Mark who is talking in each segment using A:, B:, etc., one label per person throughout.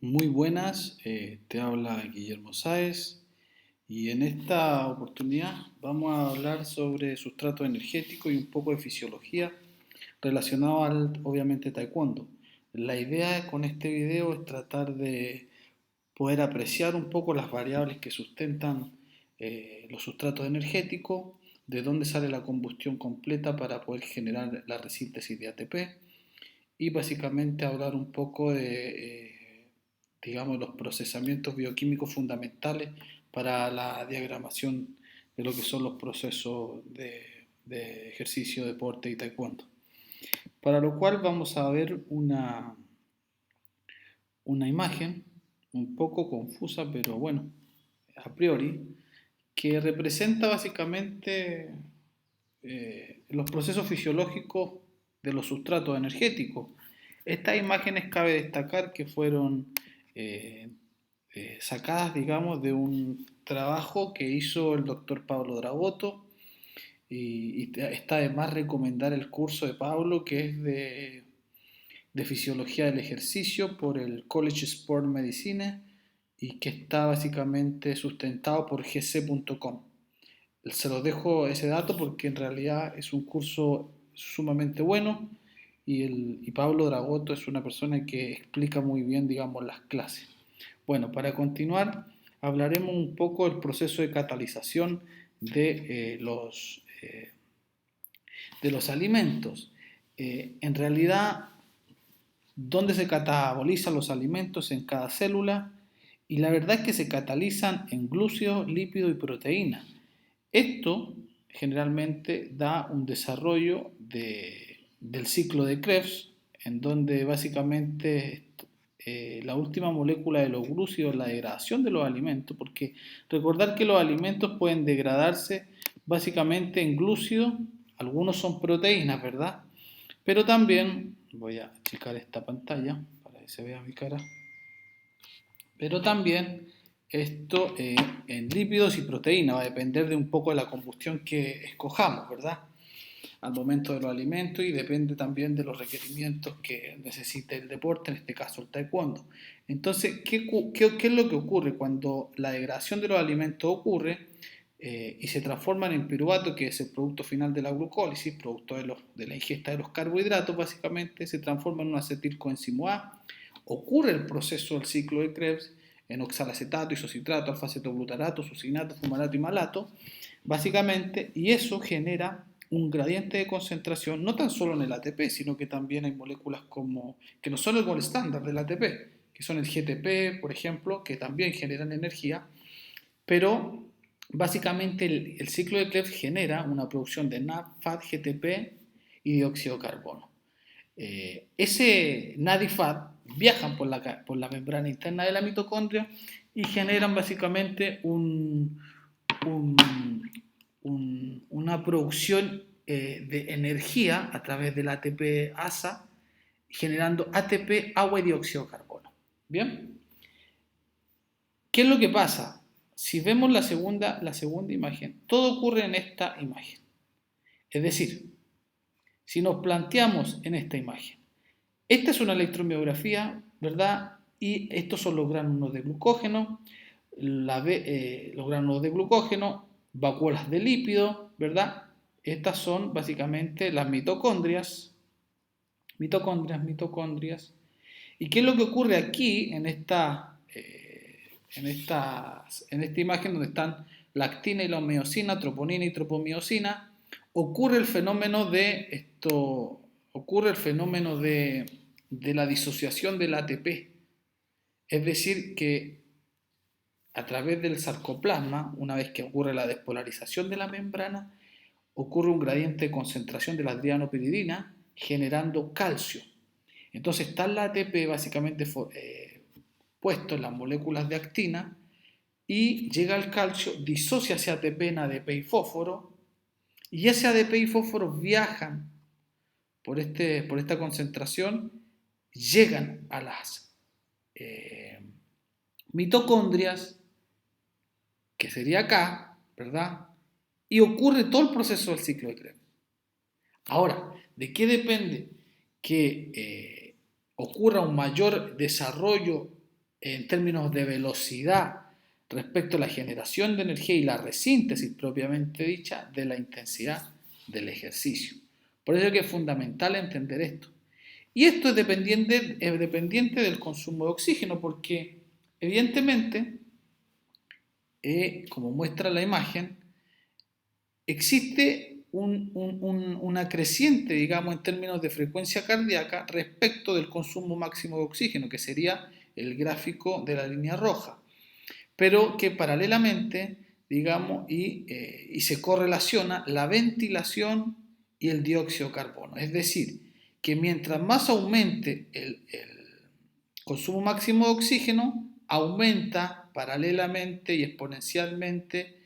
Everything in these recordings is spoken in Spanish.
A: Muy buenas, te habla Guillermo Sáez y en esta oportunidad vamos a hablar sobre sustrato energético y un poco de fisiología relacionado al, obviamente, taekwondo. La idea con este video es tratar de poder apreciar un poco las variables que sustentan los sustratos energéticos, de dónde sale la combustión completa para poder generar la resíntesis de ATP y básicamente hablar un poco de, digamos, los procesamientos bioquímicos fundamentales para la diagramación de lo que son los procesos de ejercicio, deporte y taekwondo. Para lo cual vamos a ver una imagen un poco confusa, pero bueno, a priori, que representa básicamente los procesos fisiológicos de los sustratos energéticos. Estas imágenes cabe destacar que fueron eh, sacadas, digamos, de un trabajo que hizo el doctor Pablo Dragoto y está de más recomendar el curso de Pablo que es de Fisiología del Ejercicio por el College Sport Medicine y que está básicamente sustentado por gc.com. Se los dejo ese dato porque en realidad es un curso sumamente bueno y Pablo Dragoto es una persona que explica muy bien, digamos, las clases. Bueno, para continuar, hablaremos un poco del proceso de catalización de los alimentos. En realidad, ¿dónde se catabolizan los alimentos en cada célula? Y la verdad es que se catalizan en glúcidos, lípidos y proteínas. Esto generalmente da un desarrollo del ciclo de Krebs, en donde básicamente la última molécula de los glúcidos, la degradación de los alimentos, porque recordar que los alimentos pueden degradarse básicamente en glúcidos, algunos son proteínas, ¿verdad? Pero también, voy a achicar esta pantalla para que se vea mi cara, pero también esto en lípidos y proteínas va a depender de un poco de la combustión que escojamos, ¿verdad? Al momento de los alimentos y depende también de los requerimientos que necesite el deporte, en este caso el taekwondo. Entonces, ¿qué es lo que ocurre cuando la degradación de los alimentos ocurre y se transforman en piruvato, que es el producto final de la glucólisis, producto de la ingesta de los carbohidratos, básicamente se transforma en un acetilcoenzimo A, ocurre el proceso del ciclo de Krebs en oxalacetato, isocitrato, alfa-cetoglutarato, succinato, fumarato y malato, básicamente, y eso genera un gradiente de concentración no tan solo en el ATP, sino que también hay moléculas como que no son el gol estándar del ATP, que son el GTP, por ejemplo, que también generan energía, pero básicamente el ciclo de Krebs genera una producción de NAD, FAT, GTP y dióxido de carbono. Ese NAD y FAT viajan por la membrana interna de la mitocondria y generan básicamente un, una producción de energía a través del ATP ASA, generando ATP, agua y dióxido de carbono. ¿Bien? ¿Qué es lo que pasa? Si vemos la segunda imagen, todo ocurre en esta imagen. Es decir, si nos planteamos en esta imagen, esta es una electromiografía, ¿verdad? Y estos son los gránulos de glucógeno, los gránulos de glucógeno, vacuolas de lípido, ¿verdad? Estas son básicamente las mitocondrias, mitocondrias. ¿Y qué es lo que ocurre aquí en esta imagen donde están la actina y la miosina, troponina y tropomiosina? Ocurre el fenómeno de la disociación del ATP. Es decir, que a través del sarcoplasma, una vez que ocurre la despolarización de la membrana, ocurre un gradiente de concentración de la adrianopiridina generando calcio. Entonces está el ATP básicamente puesto en las moléculas de actina y llega el calcio, disocia ese ATP en ADP y fósforo y ese ADP y fósforo viajan por esta concentración, llegan a las mitocondrias, que sería acá, ¿verdad? Y ocurre todo el proceso del ciclo de Krebs. Ahora, ¿de qué depende que ocurra un mayor desarrollo en términos de velocidad respecto a la generación de energía y la resíntesis propiamente dicha de la intensidad del ejercicio. Por eso es que es fundamental entender esto. Y esto es dependiente del consumo de oxígeno, porque evidentemente, como muestra la imagen, existe una creciente, digamos, en términos de frecuencia cardíaca respecto del consumo máximo de oxígeno, que sería el gráfico de la línea roja, pero que paralelamente, digamos, y se correlaciona la ventilación y el dióxido de carbono. Es decir, que mientras más aumente el consumo máximo de oxígeno, aumenta paralelamente y exponencialmente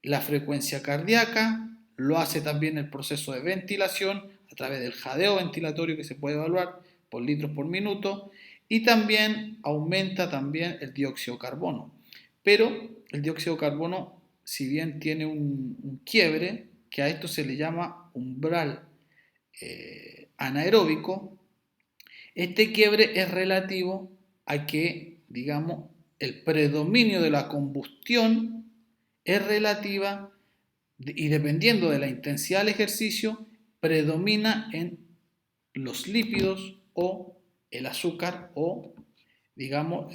A: la frecuencia cardíaca, lo hace también el proceso de ventilación a través del jadeo ventilatorio que se puede evaluar por litros por minuto, y también aumenta también el dióxido de carbono. Pero el dióxido de carbono, si bien tiene un quiebre, que a esto se le llama umbral anaeróbico, este quiebre es relativo a que, digamos, el predominio de la combustión es relativa y dependiendo de la intensidad del ejercicio, predomina en los lípidos o el azúcar o, digamos,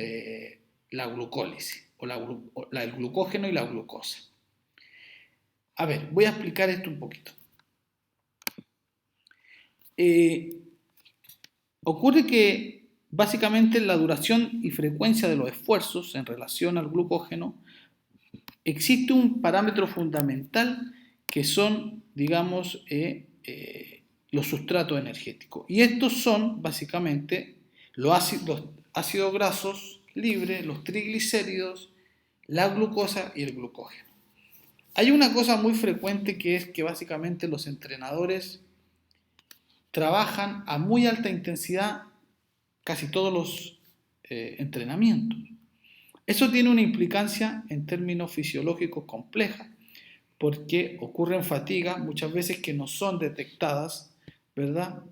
A: la glucólisis o el glucógeno y la glucosa. A ver, voy a explicar esto un poquito. Ocurre que básicamente la duración y frecuencia de los esfuerzos en relación al glucógeno existe un parámetro fundamental que son, digamos, los sustratos energéticos. Y estos son básicamente los ácidos grasos libres, los triglicéridos, la glucosa y el glucógeno. Hay una cosa muy frecuente que es que básicamente los entrenadores trabajan a muy alta intensidad casi todos los entrenamientos. Eso tiene una implicancia en términos fisiológicos compleja, porque ocurren fatigas muchas veces que no son detectadas, ¿verdad?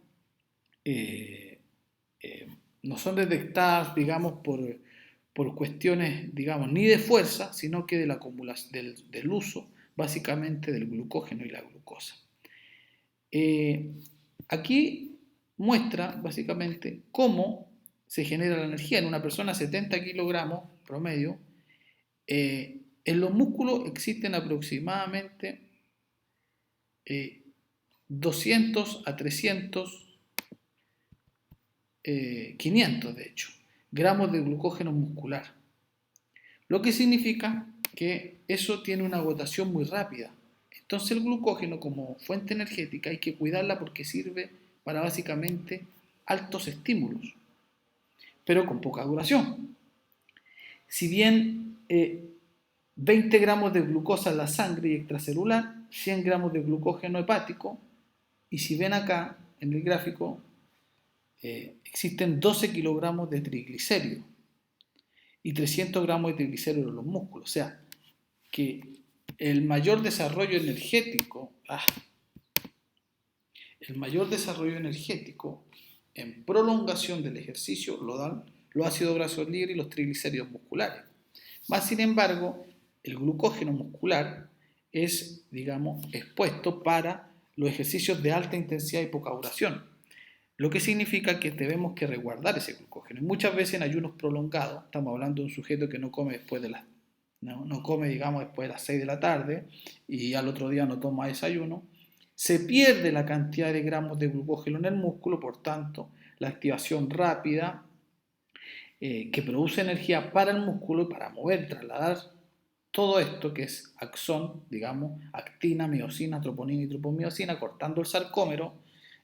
A: No son detectadas, digamos, por cuestiones, digamos, ni de fuerza, sino que de la acumulación, del uso, básicamente, del glucógeno y la glucosa. Aquí muestra, básicamente, cómo se genera la energía en una persona 70 kilogramos promedio. En los músculos existen aproximadamente 200 a 300, 500 de hecho, gramos de glucógeno muscular. Lo que significa que eso tiene una agotación muy rápida. Entonces el glucógeno como fuente energética hay que cuidarla porque sirve para básicamente altos estímulos, pero con poca duración. Si bien 20 gramos de glucosa en la sangre y extracelular, 100 gramos de glucógeno hepático, y si ven acá en el gráfico, existen 12 kilogramos de triglicéridos y 300 gramos de triglicéridos en los músculos. O sea, que el mayor desarrollo energético, en prolongación del ejercicio lo dan los ácidos grasos libres y los triglicéridos musculares. Más sin embargo, el glucógeno muscular es, digamos, expuesto para los ejercicios de alta intensidad y poca duración, lo que significa que tenemos que resguardar ese glucógeno. Y muchas veces en ayunos prolongados, estamos hablando de un sujeto que no come después de no come, digamos, después de las 6 de la tarde y al otro día no toma desayuno, se pierde la cantidad de gramos de glucógeno en el músculo, por tanto, la activación rápida que produce energía para el músculo y para mover, trasladar todo esto que es axón, digamos, actina, miosina, troponina y tropomiosina, cortando el sarcómero.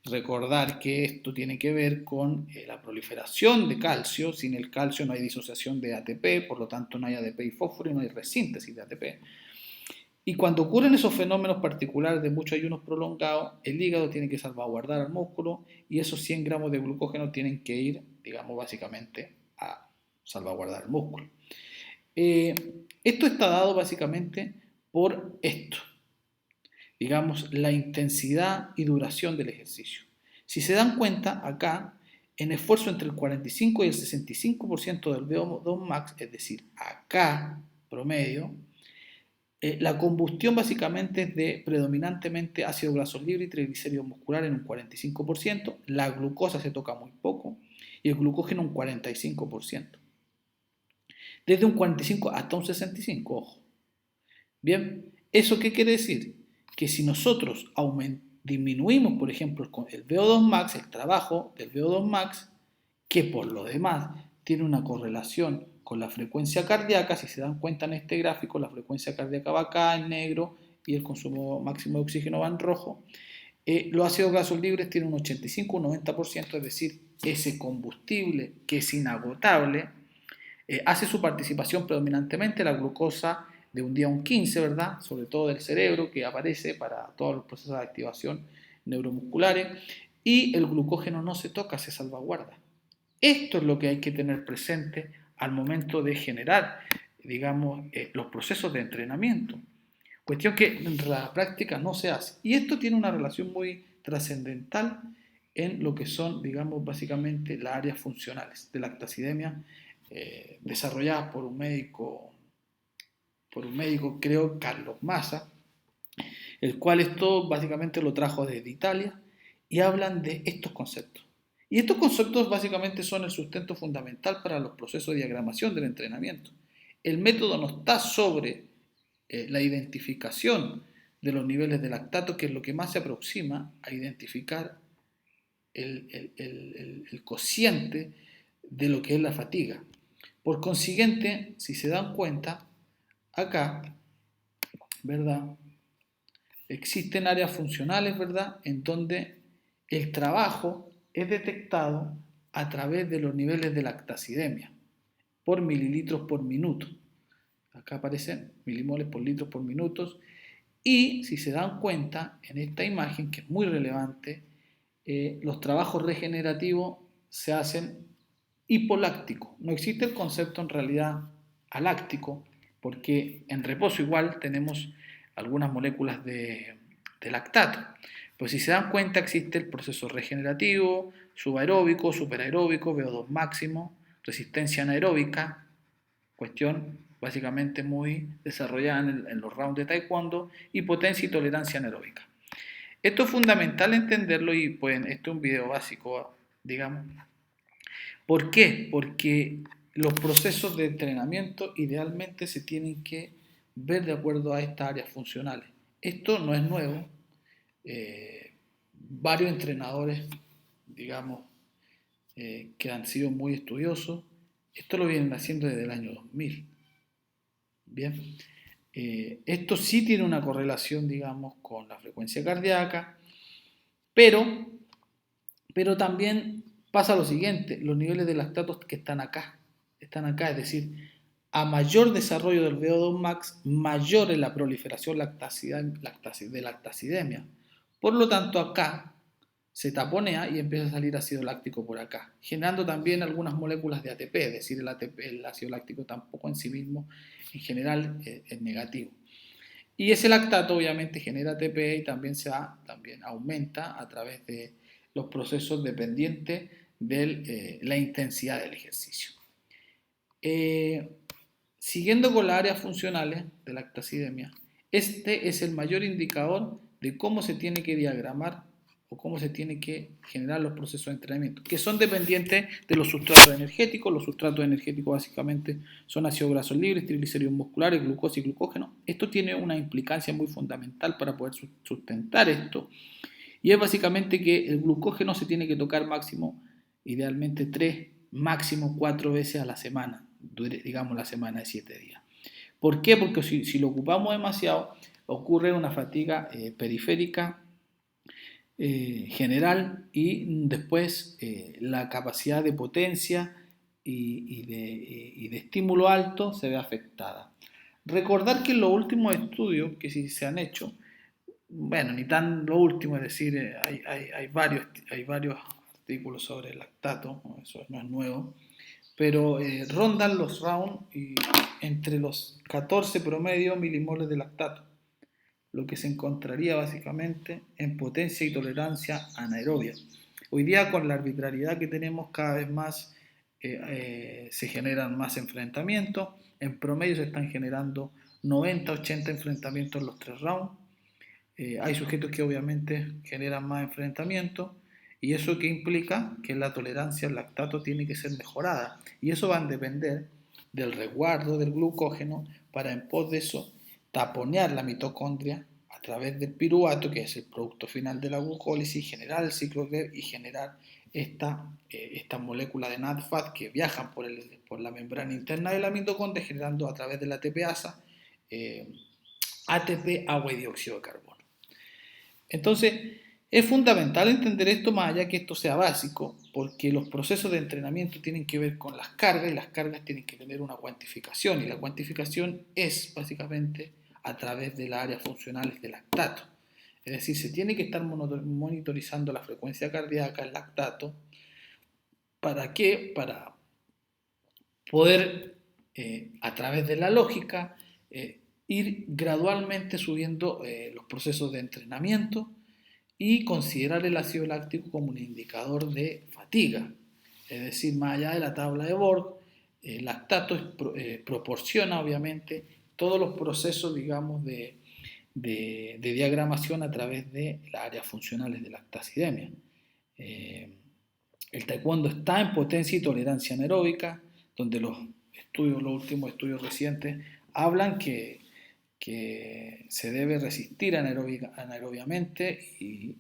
A: Recordar que esto tiene que ver con la proliferación de calcio. Sin el calcio no hay disociación de ATP, por lo tanto no hay ADP y fósforo y no hay resíntesis de ATP. Y cuando ocurren esos fenómenos particulares de muchos ayunos prolongados, el hígado tiene que salvaguardar al músculo y esos 100 gramos de glucógeno tienen que ir, digamos, básicamente a salvaguardar el músculo. Esto está dado básicamente por esto, digamos, la intensidad y duración del ejercicio. Si se dan cuenta, acá en esfuerzo entre el 45 y el 65% del VO2 max, es decir, acá promedio, la combustión básicamente es de predominantemente ácido graso libre y triglicéridos musculares en un 45%, la glucosa se toca muy poco y el glucógeno un 45%. Desde un 45 hasta un 65, ojo. Bien, ¿eso qué quiere decir? Que si nosotros disminuimos, por ejemplo, el VO2 max, el trabajo del VO2 max, que por lo demás tiene una correlación con la frecuencia cardíaca, si se dan cuenta en este gráfico, la frecuencia cardíaca va acá en negro y el consumo máximo de oxígeno va en rojo. Los ácidos grasos libres tienen un 85, un 90%, es decir, ese combustible que es inagotable, hace su participación predominantemente la glucosa de un día a un 15, ¿verdad? Sobre todo del cerebro, que aparece para todos los procesos de activación neuromusculares, y el glucógeno no se toca, se salvaguarda. Esto es lo que hay que tener presente al momento de generar, digamos, los procesos de entrenamiento. Cuestión que en la práctica no se hace. Y esto tiene una relación muy trascendental en lo que son, digamos, básicamente las áreas funcionales de lactacidemia desarrolladas por un médico, creo, Carlos Massa, el cual esto básicamente lo trajo desde Italia y hablan de estos conceptos. Y estos conceptos básicamente son el sustento fundamental para los procesos de diagramación del entrenamiento. El método no está sobre la identificación de los niveles de lactato, que es lo que más se aproxima a identificar el cociente de lo que es la fatiga. Por consiguiente, si se dan cuenta, acá, ¿verdad? Existen áreas funcionales, ¿verdad? En donde el trabajo es detectado a través de los niveles de lactacidemia por mililitros por minuto. Acá aparecen milimoles por litros por minuto. Y si se dan cuenta, en esta imagen, que es muy relevante, los trabajos regenerativos se hacen hipolácticos. No existe el concepto en realidad aláctico, porque en reposo igual tenemos algunas moléculas de lactato. Pues si se dan cuenta, existe el proceso regenerativo, subaeróbico, superaeróbico, VO2 máximo, resistencia anaeróbica, cuestión básicamente muy desarrollada en los rounds de taekwondo, y potencia y tolerancia anaeróbica. Esto es fundamental entenderlo y pues esto es un video básico, digamos. ¿Por qué? Porque los procesos de entrenamiento idealmente se tienen que ver de acuerdo a estas áreas funcionales. Esto no es nuevo. Varios entrenadores, digamos, que han sido muy estudiosos, esto lo vienen haciendo desde el año 2000. Bien, esto sí tiene una correlación, digamos, con la frecuencia cardíaca, pero también pasa lo siguiente, los niveles de lactatos que están acá, es decir, a mayor desarrollo del VO2 max, mayor es la proliferación de lactacidemia. Por lo tanto, acá se taponea y empieza a salir ácido láctico por acá, generando también algunas moléculas de ATP, es decir, el ácido láctico tampoco en sí mismo, en general, es negativo. Y ese lactato obviamente genera ATP y también aumenta a través de los procesos dependientes de la intensidad del ejercicio. Siguiendo con las áreas funcionales de lactacidemia, este es el mayor indicador de cómo se tiene que diagramar o cómo se tiene que generar los procesos de entrenamiento, que son dependientes de los sustratos energéticos. Los sustratos energéticos básicamente son ácidos grasos libres, triglicéridos musculares, glucosa y glucógeno. Esto tiene una implicancia muy fundamental para poder sustentar esto, y es básicamente que el glucógeno se tiene que tocar máximo, idealmente 3, máximo 4 veces a la semana, digamos la semana de 7 días. ¿Por qué? Porque si lo ocupamos demasiado, ocurre una fatiga periférica general, y después la capacidad de potencia y de estímulo alto se ve afectada. Recordar que en los últimos estudios que sí se han hecho, bueno, ni tan lo último, es decir, hay varios artículos sobre el lactato, eso no es nuevo, pero rondan los rounds entre los 14 promedio milimoles de lactato, lo que se encontraría básicamente en potencia y tolerancia anaerobia. Hoy día con la arbitrariedad que tenemos cada vez más se generan más enfrentamientos. En promedio se están generando 90-80 enfrentamientos en los 3 rounds. Hay sujetos que obviamente generan más enfrentamientos y eso que implica que la tolerancia al lactato tiene que ser mejorada y eso va a depender del resguardo del glucógeno para en pos de eso taponear la mitocondria a través del piruvato, que es el producto final de la glucólisis, generar el ciclo Krebs y generar esta molécula de NADFAT que viajan por la membrana interna de la mitocondria generando a través de la ATPasa ATP, agua y dióxido de carbono. Entonces, es fundamental entender esto más allá que esto sea básico, porque los procesos de entrenamiento tienen que ver con las cargas y las cargas tienen que tener una cuantificación y la cuantificación es básicamente a través de las áreas funcionales del lactato. Es decir, se tiene que estar monitorizando la frecuencia cardíaca, el lactato. ¿Para qué? Para poder, a través de la lógica, ir gradualmente subiendo los procesos de entrenamiento y considerar el ácido láctico como un indicador de fatiga. Es decir, más allá de la tabla de Borg, el lactato proporciona obviamente todos los procesos, digamos, de diagramación a través de las áreas funcionales de lactacidemia. El taekwondo está en potencia y tolerancia anaeróbica, donde los últimos estudios recientes hablan que se debe resistir anaerobiamente y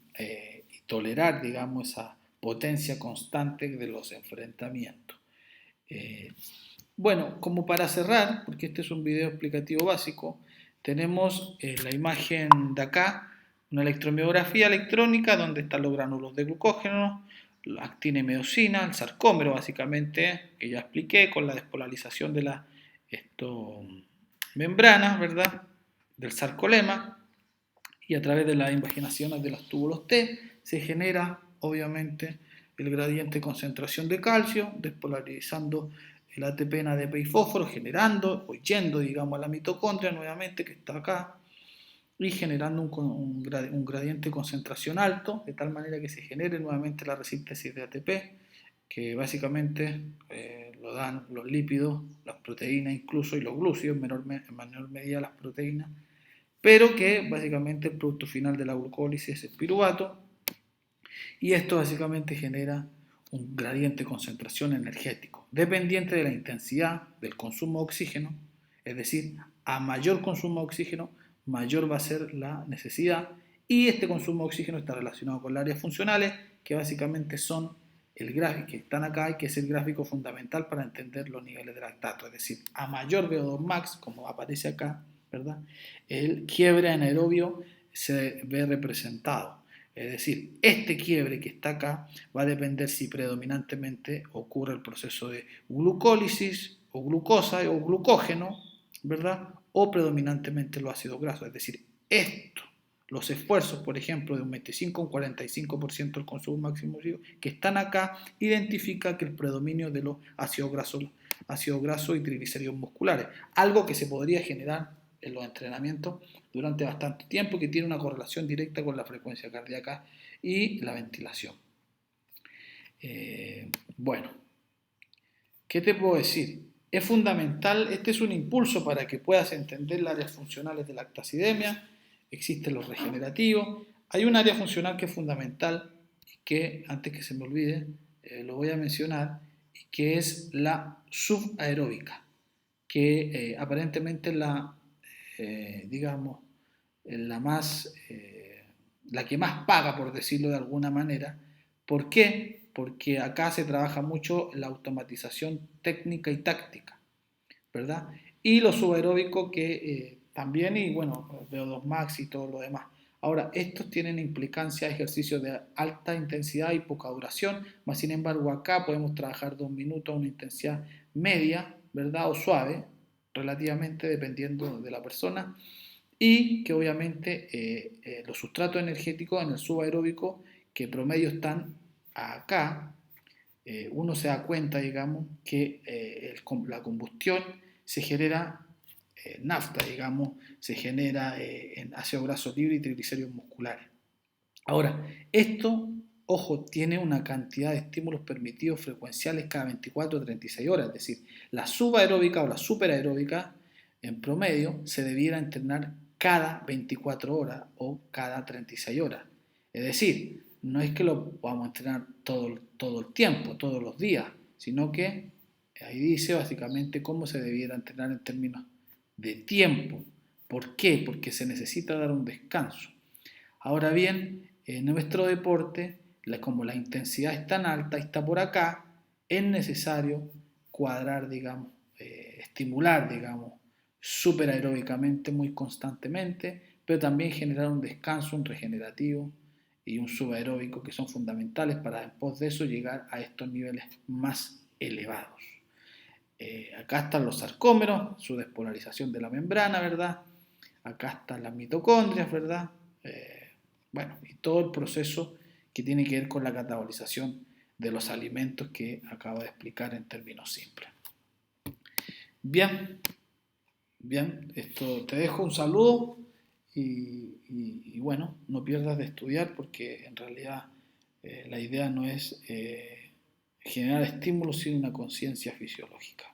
A: tolerar, digamos, esa potencia constante de los enfrentamientos. Bueno, como para cerrar, porque este es un video explicativo básico, tenemos la imagen de acá, una electromiografía electrónica donde están los gránulos de glucógeno, la actina y miosina, el sarcómero básicamente, que ya expliqué, con la despolarización de las membranas, ¿verdad?, del sarcolema, y a través de las invaginaciones de los túbulos T se genera obviamente el gradiente de concentración de calcio, despolarizando el ATP en ADP y fósforo, generando o yendo, digamos, a la mitocondria nuevamente que está acá y generando un gradiente de concentración alto, de tal manera que se genere nuevamente la resíntesis de ATP, que básicamente lo dan los lípidos, las proteínas incluso y los glúcidos, en menor medida las proteínas, pero que básicamente el producto final de la glucólisis es el piruvato y esto básicamente genera un gradiente de concentración energético dependiente de la intensidad del consumo de oxígeno, es decir, a mayor consumo de oxígeno, mayor va a ser la necesidad y este consumo de oxígeno está relacionado con las áreas funcionales que básicamente son el gráfico que están acá y que es el gráfico fundamental para entender los niveles de lactato, es decir, a mayor VO2 max, como aparece acá, ¿verdad?, el quiebre anaerobio se ve representado. Es decir, este quiebre que está acá va a depender si predominantemente ocurre el proceso de glucólisis o glucosa o glucógeno, ¿verdad?, o predominantemente los ácidos grasos. Es decir, esto, los esfuerzos, por ejemplo, de un 25 o un 45% del consumo máximo que están acá, identifica que el predominio de los ácidos grasos y triglicéridos musculares, algo que se podría generar en los entrenamientos durante bastante tiempo, que tiene una correlación directa con la frecuencia cardíaca y la ventilación. Bueno, ¿qué te puedo decir? Es fundamental, este es un impulso para que puedas entender las áreas funcionales de la lactacidemia, existen los regenerativos, hay un área funcional que es fundamental y que, antes que se me olvide, lo voy a mencionar, y que es la subaeróbica, que aparentemente es la, digamos, la que más paga, por decirlo de alguna manera. ¿Por qué? Porque acá se trabaja mucho la automatización técnica y táctica, ¿verdad? Y lo subaeróbico que también, y bueno, VO2 max y todo lo demás. Ahora, estos tienen implicancia a ejercicios de alta intensidad y poca duración, más sin embargo acá podemos trabajar 2 minutos a una intensidad media, ¿verdad? O suave, relativamente, dependiendo de la persona, y que obviamente los sustratos energéticos en el subaeróbico, que promedio están acá, uno se da cuenta, digamos, que la combustión se genera nafta, digamos, se genera en ácido graso libre y triglicéridos musculares. Ahora, esto ojo, tiene una cantidad de estímulos permitidos frecuenciales cada 24 o 36 horas, es decir, la subaeróbica o la superaeróbica en promedio se debiera entrenar cada 24 horas o cada 36 horas. Es decir, no es que lo vamos a entrenar todo el tiempo, todos los días, sino que ahí dice básicamente cómo se debiera entrenar en términos de tiempo. ¿Por qué? Porque se necesita dar un descanso. Ahora bien, en nuestro deporte, como la intensidad es tan alta y está por acá, es necesario cuadrar, digamos, estimular, digamos, super aeróbicamente muy constantemente, pero también generar un descanso, un regenerativo y un subaeróbico que son fundamentales para después de eso llegar a estos niveles más elevados. Acá están los sarcómeros, su despolarización de la membrana, ¿verdad? Acá están las mitocondrias, ¿verdad? Bueno, y todo el proceso que tiene que ver con la catabolización de los alimentos que acabo de explicar en términos simples. Bien, bien, esto te dejo un saludo y bueno, no pierdas de estudiar porque en realidad la idea no es generar estímulos sin una conciencia fisiológica.